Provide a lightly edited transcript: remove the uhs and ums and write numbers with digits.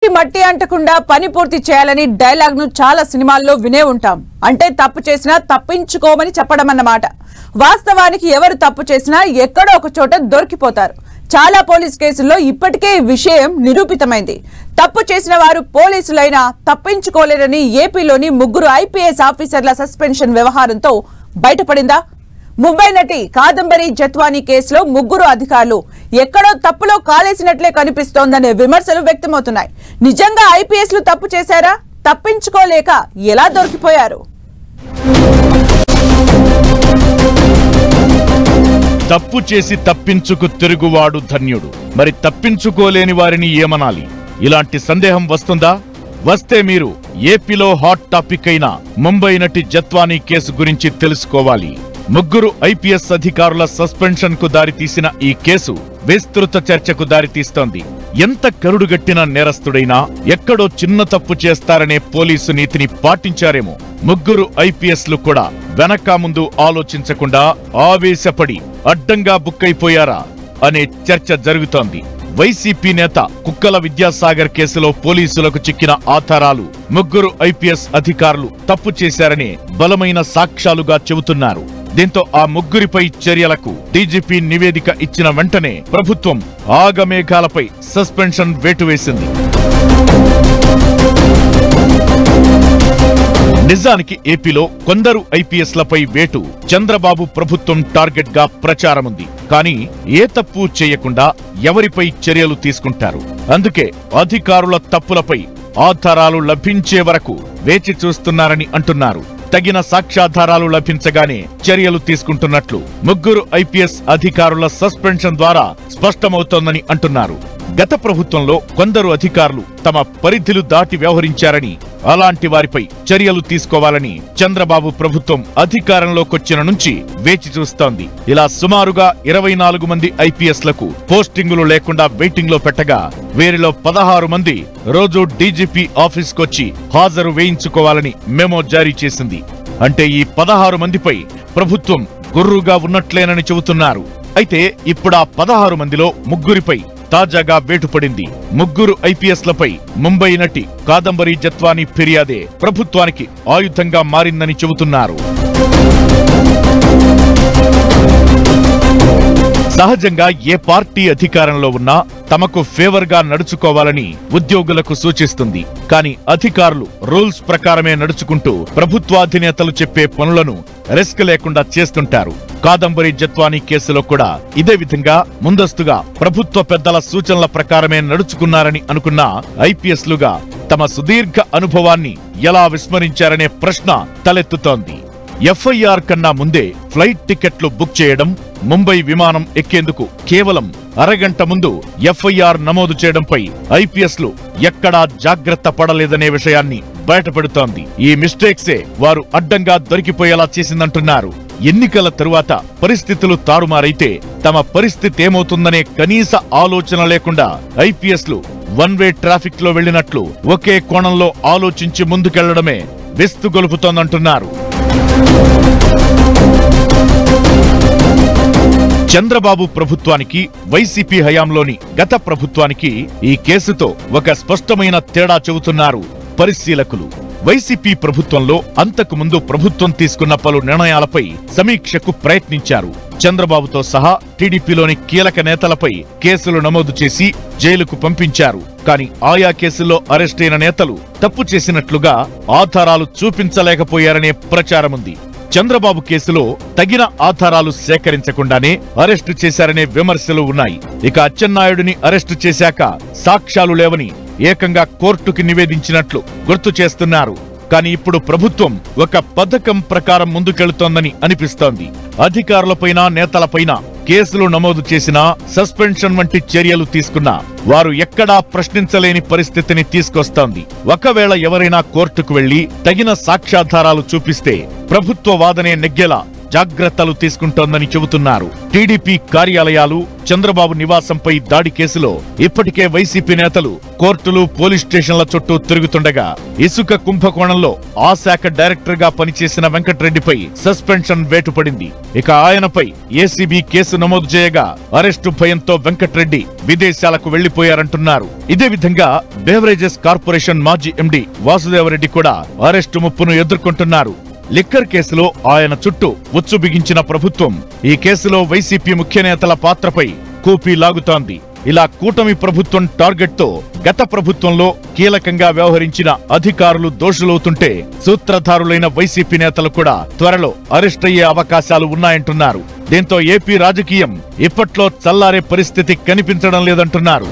చేతికి మట్టి అంటకుండా పని పూర్తి చేయాలని డైలాగ్ ను చాలా సినిమాల్లో వినే ఉంటాం. అంటే తప్పు చేసినా తప్పించుకోమని చెప్పడం అన్నమాట. వాస్తవానికి ఎవరు తప్పు చేసినా ఎక్కడో ఒక చోట దొరికిపోతారు. చాలా పోలీస్ కేసుల్లో ఇప్పటికే ఈ విషయం నిరూపితమైంది. తప్పు చేసిన వారు పోలీసులైనా తప్పించుకోలేరని ఏపీలోని 3 ఐపీఎస్ ఆఫీసర్ల సస్పెన్షన్ వ్యవహారంతో బయటపడిందా? ముంబై నటి కాదంబరి జత్వానీ కేసులో 3 అధికారులు ఎక్కడో తప్పులో కాలేసినట్లే కనిపిస్తోందనే విమర్శలు వ్యక్తమవుతున్నాయి. నిజంగా ఐపీఎస్లు తప్పు చేశారా? తప్పించుకోలేక ఎలా దొరికిపోయారు? తప్పు చేసి తప్పించుకు తిరుగువాడు ధన్యుడు. మరి తప్పించుకోలేని వారిని ఏమనాలి? ఇలాంటి సందేహం వస్తుందా? వస్తే మీరు ఏపీలో హాట్ టాపిక్ అయిన ముంబై నటి జత్వానీ కేసు గురించి తెలుసుకోవాలి. 3 ఐపీఎస్ అధికారుల సస్పెన్షన్ కు దారితీసిన ఈ కేసు విస్తృత చర్చకు దారితీస్తోంది. ఎంత కరుడుగట్టిన నేరస్తుడైనా ఎక్కడో చిన్న తప్పు చేస్తారనే పోలీసు నీతిని పాటించారేమో. 3 ఐపీఎస్లు కూడా వెనక ముందు ఆలోచించకుండా ఆవేశపడి అడ్డంగా బుక్కైపోయారా అనే చర్చ జరుగుతోంది. వైసీపీ నేత కుక్కల విద్యాసాగర్ కేసులో పోలీసులకు చిక్కిన ఆధారాలు 3 ఐపీఎస్ అధికారులు తప్పు చేశారనే బలమైన సాక్ష్యాలుగా చెబుతున్నారు. దీంతో ఆ 3 చర్యలకు డీజీపీ నివేదిక ఇచ్చిన వెంటనే ప్రభుత్వం ఆగమేఘాలపై సస్పెన్షన్ వేటు వేసింది. నిజానికి ఏపీలో కొందరు ఐపీఎస్లపై వేటు చంద్రబాబు ప్రభుత్వం టార్గెట్ గా ప్రచారముంది. కానీ ఏ తప్పు చేయకుండా ఎవరిపై చర్యలు తీసుకుంటారు? అందుకే అధికారుల తప్పులపై ఆధారాలు లభించే వరకు వేచి చూస్తున్నారని అంటున్నారు. తగిన సాక్ష్యాధారాలు లభించగానే చర్యలు తీసుకుంటున్నట్లు 3 ఐపీఎస్ అధికారుల సస్పెన్షన్ ద్వారా స్పష్టమవుతోందని అంటున్నారు. గత ప్రభుత్వంలో కొందరు అధికారులు తమ పరిధిలు దాటి వ్యవహరించారని, అలాంటి వారిపై చర్యలు తీసుకోవాలని చంద్రబాబు ప్రభుత్వం అధికారంలోకొచ్చిన నుంచి వేచి చూస్తోంది. ఇలా సుమారుగా 24 మంది ఐపీఎస్లకు పోస్టింగులు లేకుండా వెయిటింగ్ లో పెట్టగా వీరిలో 16 మంది రోజు డీజీపీ ఆఫీస్కొచ్చి హాజరు వేయించుకోవాలని మెమో జారీ చేసింది. అంటే ఈ 16 మందిపై ప్రభుత్వం గుర్రుగా ఉన్నట్లేనని చెబుతున్నారు. అయితే ఇప్పుడు ఆ 16 మందిలో 3 తాజాగా వేటుపడింది. 3 ఐపీఎస్లపై ముంబై నటి కాదంబరి జత్వానీ ఫిర్యాదే ప్రభుత్వానికి ఆయుధంగా మారిందని చెబుతున్నారు. సహజంగా ఏ పార్టీ అధికారంలో ఉన్నా తమకు ఫేవర్ గా నడుచుకోవాలని ఉద్యోగులకు సూచిస్తుంది. కానీ అధికారులు రూల్స్ ప్రకారమే నడుచుకుంటూ ప్రభుత్వాధినేతలు చెప్పే పనులను రిస్క్ లేకుండా చేస్తుంటారు. కాదంబరి జత్వానీ కేసులో కూడా ఇదే విధంగా ముందస్తుగా ప్రభుత్వ పెద్దల సూచనల ప్రకారమే నడుచుకున్నారని అనుకున్న ఐపీఎస్లుగా తమ సుదీర్ఘ అనుభవాన్ని ఎలా విస్మరించారనే ప్రశ్న తలెత్తుతోంది. ఎఫ్ఐఆర్ కన్నా ముందే ఫ్లైట్ టికెట్లు బుక్ చేయడం, ముంబై విమానం ఎక్కేందుకు కేవలం అరగంట ముందు ఎఫ్ఐఆర్ నమోదు చేయడంపై ఐపీఎస్లు ఎక్కడా జాగ్రత్త పడలేదనే విషయాన్ని బయటపెడుతోంది. ఈ మిస్టేక్సే వారు అడ్డంగా దొరికిపోయేలా చేసిందంటున్నారు. ఎన్నికల తరువాత పరిస్థితులు తారుమారైతే తమ పరిస్థితి ఏమవుతుందనే కనీస ఆలోచన లేకుండా ఐపీఎస్లు వన్ వే ట్రాఫిక్ లో వెళ్లినట్లు ఒకే కోణంలో ఆలోచించి ముందుకెళ్లడమే విస్తుగొలుపుతోందంటున్నారు. చంద్రబాబు ప్రభుత్వానికి, వైసీపీ హయాంలోని గత ప్రభుత్వానికి ఈ కేసుతో ఒక స్పష్టమైన తేడా చెబుతున్నారు పరిశీలకులు. వైసీపీ ప్రభుత్వంలో అంతకు ముందు ప్రభుత్వం తీసుకున్న పలు నిర్ణయాలపై సమీక్షకు ప్రయత్నించారు. చంద్రబాబుతో సహా టీడీపీలోని కీలక నేతలపై కేసులు నమోదు చేసి జైలుకు పంపించారు. కానీ ఆయా కేసుల్లో అరెస్టైన నేతలు తప్పు చేసినట్లుగా ఆధారాలు చూపించలేకపోయారనే ప్రచారముంది. చంద్రబాబు కేసులో తగిన ఆధారాలు సేకరించకుండానే అరెస్టు చేశారనే విమర్శలు ఉన్నాయి. ఇక అచ్చెన్నాయుడిని అరెస్టు చేశాక సాక్ష్యాలు లేవని ఏకంగా కోర్టుకి నివేదించినట్లు గుర్తు చేస్తున్నారు. కానీ ఇప్పుడు ప్రభుత్వం ఒక పథకం ప్రకారం ముందుకెళ్తోందని అనిపిస్తోంది. అధికారులపైన, నేతలపైన కేసులు నమోదు చేసినా, సస్పెన్షన్ వంటి చర్యలు తీసుకున్నా వారు ఎక్కడా ప్రశ్నించలేని పరిస్థితిని తీసుకొస్తోంది. ఒకవేళ ఎవరైనా కోర్టుకు వెళ్లి తగిన సాక్ష్యాధారాలు చూపిస్తే ప్రభుత్వ వాదనే నెగ్గేలా జాగ్రత్తలు తీసుకుంటోందని చెబుతున్నారు. టీడీపీ కార్యాలయాలు, చంద్రబాబు నివాసంపై దాడి కేసులో ఇప్పటికే వైసీపీ నేతలు కోర్టులు, పోలీస్ స్టేషన్ల చుట్టూ తిరుగుతుండగా ఇసుక కుంభకోణంలో ఆ శాఖ డైరెక్టర్ గా పనిచేసిన వెంకట్రెడ్డిపై సస్పెన్షన్ వేటు పడింది. ఇక ఆయనపై ఏసీబీ కేసు నమోదు చేయగా అరెస్టు భయంతో వెంకట్రెడ్డి విదేశాలకు వెళ్లిపోయారంటున్నారు. ఇదే విధంగా బేవరేజెస్ కార్పొరేషన్ మాజీ ఎండీ వాసుదేవరెడ్డి కూడా అరెస్టు ముప్పును ఎదుర్కొంటున్నారు. లిక్కర్ కేసులో ఆయన చుట్టూ ఉచ్చు బిగించిన ప్రభుత్వం ఈ కేసులో వైసీపీ ముఖ్య నేతల పాత్రపై కూపీ లాగుతోంది. ఇలా కూటమి ప్రభుత్వం టార్గెట్ తో గత ప్రభుత్వంలో కీలకంగా వ్యవహరించిన అధికారులు దోషులవుతుంటే సూత్రధారులైన వైసీపీ నేతలు కూడా త్వరలో అరెస్ట్ అయ్యే అవకాశాలు ఉన్నాయంటున్నారు. దీంతో ఏపీ రాజకీయం ఇప్పట్లో చల్లారే పరిస్థితి కనిపించడం లేదంటున్నారు.